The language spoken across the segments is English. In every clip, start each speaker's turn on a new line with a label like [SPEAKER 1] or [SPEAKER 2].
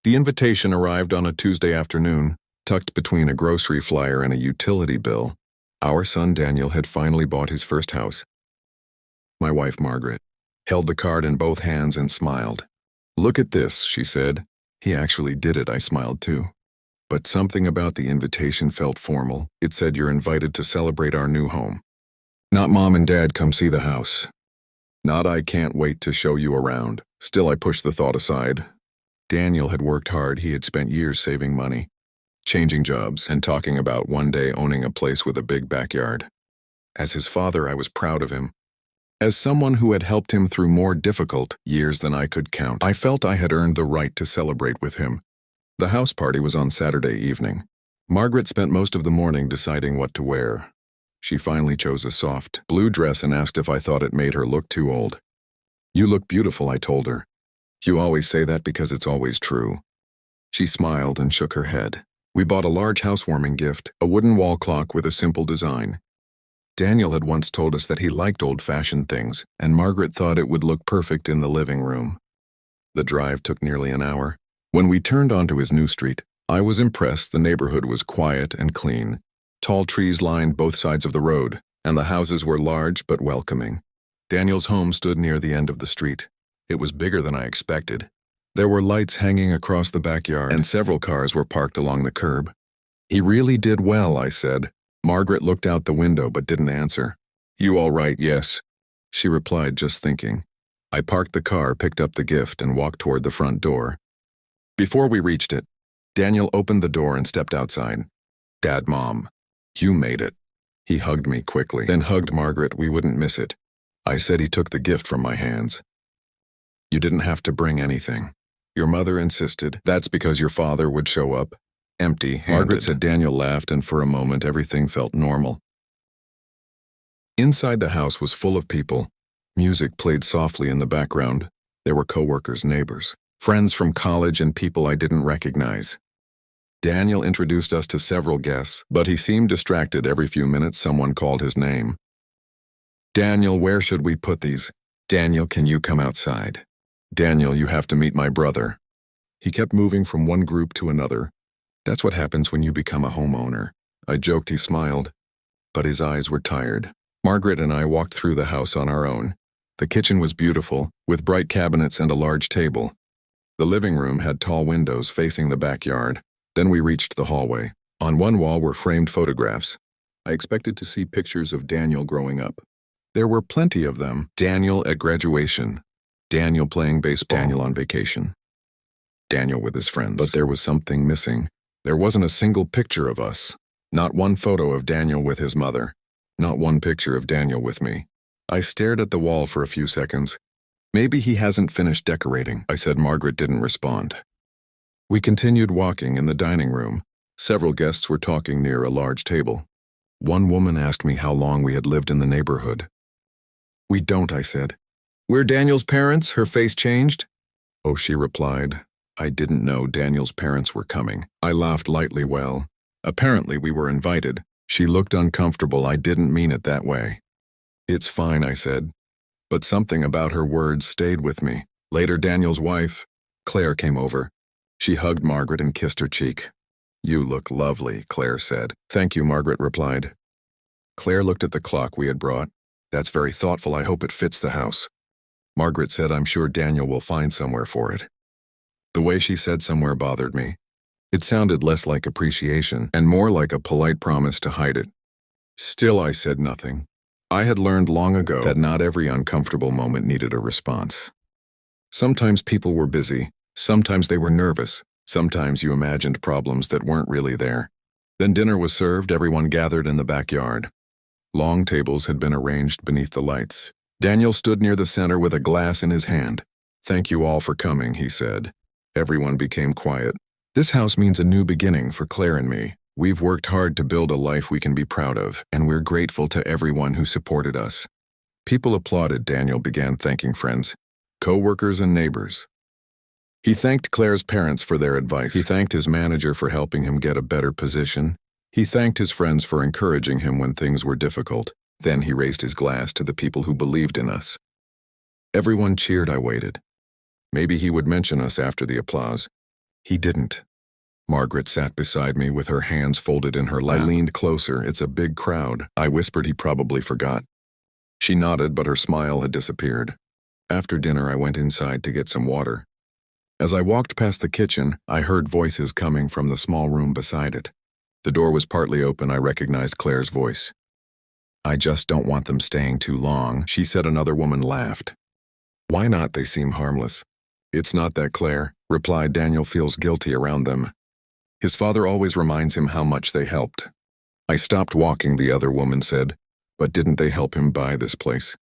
[SPEAKER 1] The invitation arrived on a Tuesday afternoon, tucked between a grocery flyer and a utility bill. Our son Daniel had finally bought his first house. My wife Margaret held the card in both hands and smiled. "Look at this," she said. "He actually did it," I smiled too. But something about the invitation felt formal. It said, "You're invited to celebrate our new home." Not "Mom and Dad, come see the house." Not "I can't wait to show you around." Still, I pushed the thought aside. Daniel had worked hard. He had spent years saving money, changing jobs, and talking about one day owning a place with a big backyard. As his father, I was proud of him. As someone who had helped him through more difficult years than I could count, I felt I had earned the right to celebrate with him. The house party was on Saturday evening. Margaret spent most of the morning deciding what to wear. She finally chose a soft blue dress and asked if I thought it made her look too old. "You look beautiful," I told her. "You always say that because it's always true." She smiled and shook her head. We bought a large housewarming gift, a wooden wall clock with a simple design. Daniel had once told us that he liked old-fashioned things, and Margaret thought it would look perfect in the living room. The drive took nearly an hour. When we turned onto his new street, I was impressed. The neighborhood was quiet and clean. Tall trees lined both sides of the road, and the houses were large but welcoming. Daniel's home stood near the end of the street. It was bigger than I expected. There were lights hanging across the backyard, and several cars were parked along the curb. "He really did well," I said. Margaret looked out the window but didn't answer. "You all right?" "Yes," she replied, just thinking. I parked the car, picked up the gift, and walked toward the front door. Before we reached it, Daniel opened the door and stepped outside. "Dad, Mom, you made it." He hugged me quickly, then hugged Margaret. "We wouldn't miss it." I said. He took the gift from my hands. "You didn't have to bring anything. Your mother insisted." "That's because your father would show up empty-handed." Margaret said. Daniel laughed, and for a moment everything felt normal. Inside the house was full of people. Music played softly in the background. There were coworkers, neighbors, friends from college, and people I didn't recognize. Daniel introduced us to several guests, but he seemed distracted. Every few minutes someone called his name. "Daniel, where should we put these?" "Daniel, can you come outside?" "Daniel, you have to meet my brother." He kept moving from one group to another. That's what happens when you become a homeowner. I joked. He smiled, but his eyes were tired. Margaret and I walked through the house on our own. The kitchen was beautiful, with bright cabinets and a large table. The living room had tall windows facing the backyard. Then we reached the hallway. On one wall were framed photographs. I expected to see pictures of Daniel growing up. There were plenty of them. Daniel at graduation, Daniel playing baseball, Daniel on vacation, Daniel with his friends. But there was something missing. There wasn't a single picture of us. Not one photo of Daniel with his mother. Not one picture of Daniel with me. I stared at the wall for a few seconds. "Maybe he hasn't finished decorating," I said. Margaret didn't respond. We continued walking. In the dining room, several guests were talking near a large table. One woman asked me how long we had lived in the neighborhood. "We don't," I said. "We're Daniel's parents." Her face changed. "Oh," she replied. I didn't know Daniel's parents were coming. I laughed lightly. "Well, apparently we were invited." She looked uncomfortable. "I didn't mean it that way." "It's fine," I said. But something about her words stayed with me. Later, Daniel's wife, Claire, came over. She hugged Margaret and kissed her cheek. "You look lovely," Claire said. "Thank you," Margaret replied. Claire looked at the clock we had brought. "That's very thoughtful. I hope it fits the house." Margaret said, "I'm sure Daniel will find somewhere for it." The way she said "somewhere" bothered me. It sounded less like appreciation and more like a polite promise to hide it. Still, I said nothing. I had learned long ago that not every uncomfortable moment needed a response. Sometimes people were busy. Sometimes they were nervous. Sometimes you imagined problems that weren't really there. Then dinner was served. Everyone gathered in the backyard. Long tables had been arranged beneath the lights. Daniel stood near the center with a glass in his hand. "Thank you all for coming," he said. Everyone became quiet. "This house means a new beginning for Claire and me. We've worked hard to build a life we can be proud of, and we're grateful to everyone who supported us." People applauded. Daniel began thanking friends, co-workers, and neighbors. He thanked Claire's parents for their advice. He thanked his manager for helping him get a better position. He thanked his friends for encouraging him when things were difficult. Then he raised his glass to the people who believed in us. Everyone cheered. I waited. Maybe he would mention us after the applause. He didn't. Margaret sat beside me with her hands folded in her lap. I leaned closer. It's a big crowd. I whispered he probably forgot. She nodded, but her smile had disappeared. After dinner, I went inside to get some water. As I walked past the kitchen, I heard voices coming from the small room beside it. The door was partly open. I recognized Claire's voice. I just don't want them staying too long, she said. Another woman laughed. Why not? They seem harmless. It's not that, Claire, replied Daniel. Feels guilty around them. His father always reminds him how much they helped. I stopped walking, the other woman said. But didn't they help him buy this place?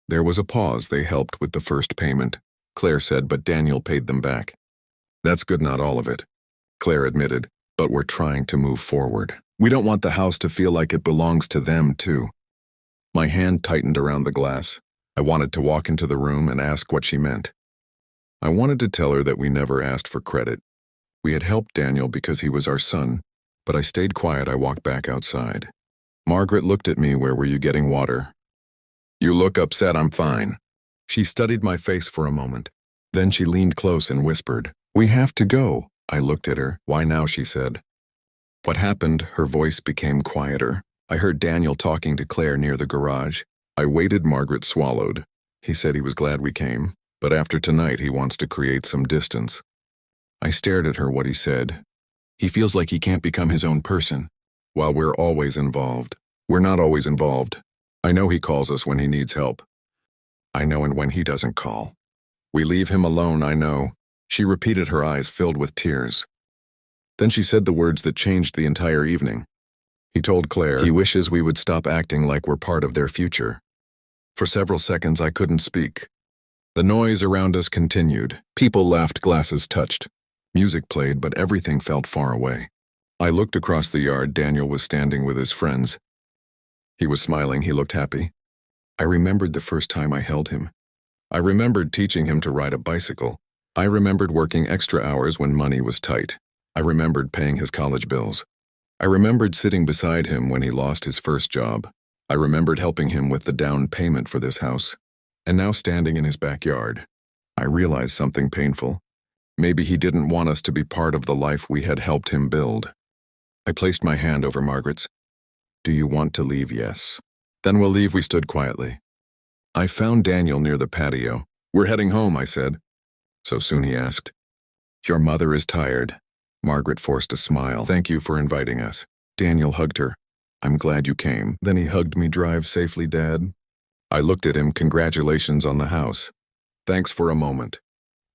[SPEAKER 1] There was a pause. They helped with the first payment, Claire said, but Daniel paid them back. That's good, not all of it, Claire admitted, but we're trying to move forward. We don't want the house to feel like it belongs to them, too. My hand tightened around the glass. I wanted to walk into the room and ask what she meant. I wanted to tell her that we never asked for credit. We had helped Daniel because he was our son, but I stayed quiet. I walked back outside. Margaret looked at me. Where were you getting water? You look upset. I'm fine. She studied my face for a moment. Then she leaned close and whispered, We have to go. I looked at her. Why now? She said. What happened? Her voice became quieter. I heard Daniel talking to Claire near the garage. I waited. Margaret swallowed. He said he was glad we came, but after tonight he wants to create some distance. I stared at her. What he said. He feels like he can't become his own person, while we're always involved. We're not always involved. I know he calls us when he needs help. I know, and when he doesn't call. We leave him alone, I know. She repeated, her eyes filled with tears. Then she said the words that changed the entire evening. He told Claire he wishes we would stop acting like we're part of their future. For several seconds I couldn't speak. The noise around us continued. People laughed, glasses touched. Music played, but everything felt far away. I looked across the yard. Daniel was standing with his friends. He was smiling. He looked happy. I remembered the first time I held him. I remembered teaching him to ride a bicycle. I remembered working extra hours when money was tight. I remembered paying his college bills. I remembered sitting beside him when he lost his first job. I remembered helping him with the down payment for this house. And now standing in his backyard, I realized something painful. Maybe he didn't want us to be part of the life we had helped him build. I placed my hand over Margaret's. Do you want to leave? Yes. Then we'll leave. We stood quietly. I found Daniel near the patio. We're heading home, I said. So soon? He asked. Your mother is tired. Margaret forced a smile. Thank you for inviting us. Daniel hugged her. I'm glad you came. Then he hugged me. Drive safely, Dad. I looked at him. Congratulations on the house. Thanks. For a moment,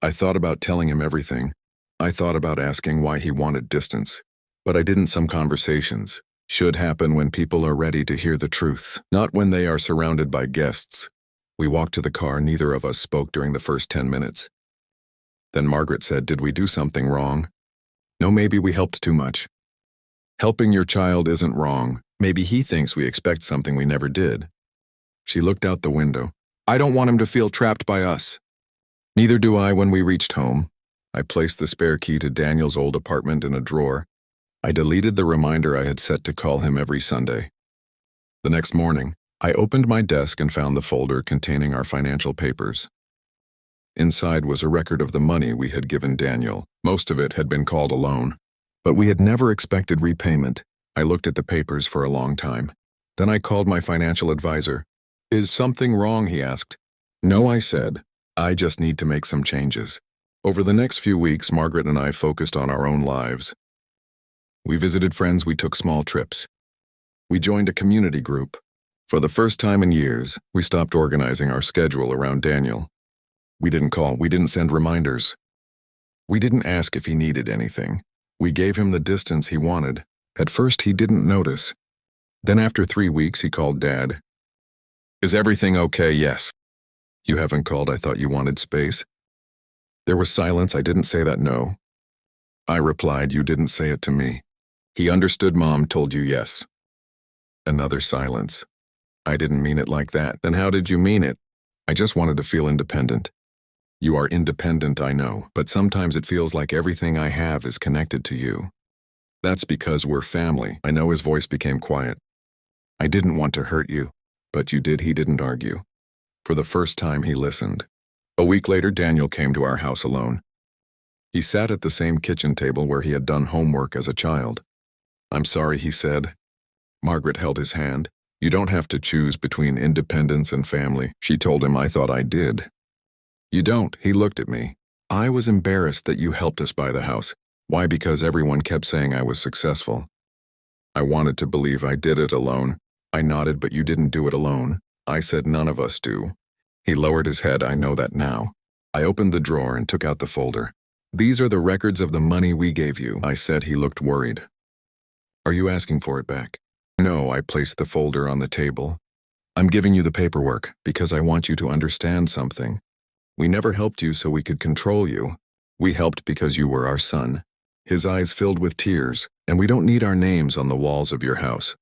[SPEAKER 1] I thought about telling him everything. I thought about asking why he wanted distance. But I didn't. Some conversations should happen when people are ready to hear the truth, not when they are surrounded by guests. We walked to the car. Neither of us spoke during the first 10 minutes. Then Margaret said, Did we do something wrong? No, maybe we helped too much. Helping your child isn't wrong. Maybe he thinks we expect something we never did. She looked out the window. I don't want him to feel trapped by us. Neither do I. When we reached home, I placed the spare key to Daniel's old apartment in a drawer. I deleted the reminder I had set to call him every Sunday. The next morning, I opened my desk and found the folder containing our financial papers. Inside was a record of the money we had given Daniel. Most of it had been called a loan, but we had never expected repayment. I looked at the papers for a long time. Then I called my financial advisor. Is something wrong? He asked. No, I said. I just need to make some changes. Over the next few weeks, Margaret and I focused on our own lives. We visited friends. We took small trips. We joined a community group. For the first time in years, we stopped organizing our schedule around Daniel. We didn't call. We didn't send reminders. We didn't ask if he needed anything. We gave him the distance he wanted. At first, he didn't notice. Then after 3 weeks, he called Dad. Is everything okay? Yes. You haven't called. I thought you wanted space. There was silence. I didn't say that. No. I replied, You didn't say it to me. He understood. Mom told you yes. Another silence. I didn't mean it like that. Then how did you mean it? I just wanted to feel independent. You are independent, I know, but sometimes it feels like everything I have is connected to you. That's because we're family. I know. His voice became quiet. I didn't want to hurt you, but you did. He didn't argue. For the first time, he listened. A week later, Daniel came to our house alone. He sat at the same kitchen table where he had done homework as a child. "I'm sorry," he said. Margaret held his hand. "You don't have to choose between independence and family," she told him. I thought I did. "You don't," he looked at me. "I was embarrassed that you helped us buy the house." "Why?" "Because everyone kept saying I was successful." I wanted to believe I did it alone. I nodded. "But you didn't do it alone." I said, "None of us do." He lowered his head. "I know that now." I opened the drawer and took out the folder. "These are the records of the money we gave you," I said. He looked worried. "Are you asking for it back?" "No." I placed the folder on the table. "I'm giving you the paperwork because I want you to understand something. We never helped you so we could control you. We helped because you were our son." His eyes filled with tears. "And we don't need our names on the walls of your house."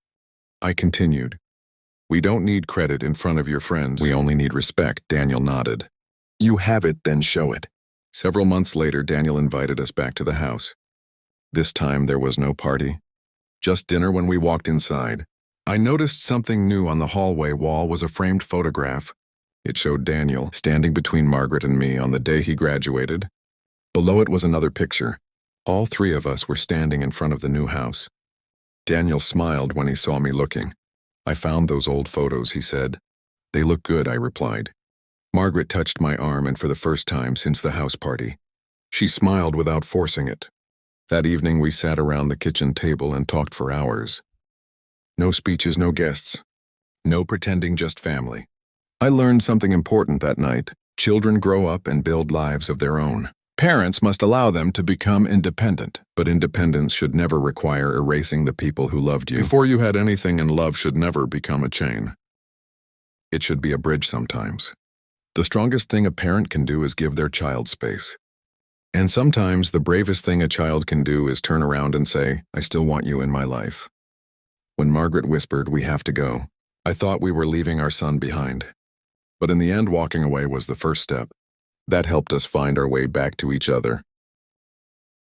[SPEAKER 1] I continued. "We don't need credit in front of your friends. We only need respect." Daniel nodded. "You have it, then show it." Several months later, Daniel invited us back to the house. This time there was no party, just dinner. When we walked inside, I noticed something new. On the hallway wall was a framed photograph. It showed Daniel standing between Margaret and me on the day he graduated. Below it was another picture. All three of us were standing in front of the new house. Daniel smiled when he saw me looking. "I found those old photos," he said. "They look good," I replied. Margaret touched my arm, and for the first time since the house party, she smiled without forcing it. That evening we sat around the kitchen table and talked for hours. No speeches, no guests. No pretending, just family. I learned something important that night. Children grow up and build lives of their own. Parents must allow them to become independent, but independence should never require erasing the people who loved you before you had anything, and love should never become a chain. It should be a bridge sometimes. The strongest thing a parent can do is give their child space. And sometimes the bravest thing a child can do is turn around and say, "I still want you in my life." When Margaret whispered, "We have to go," I thought we were leaving our son behind. But in the end, walking away was the first step. That helped us find our way back to each other.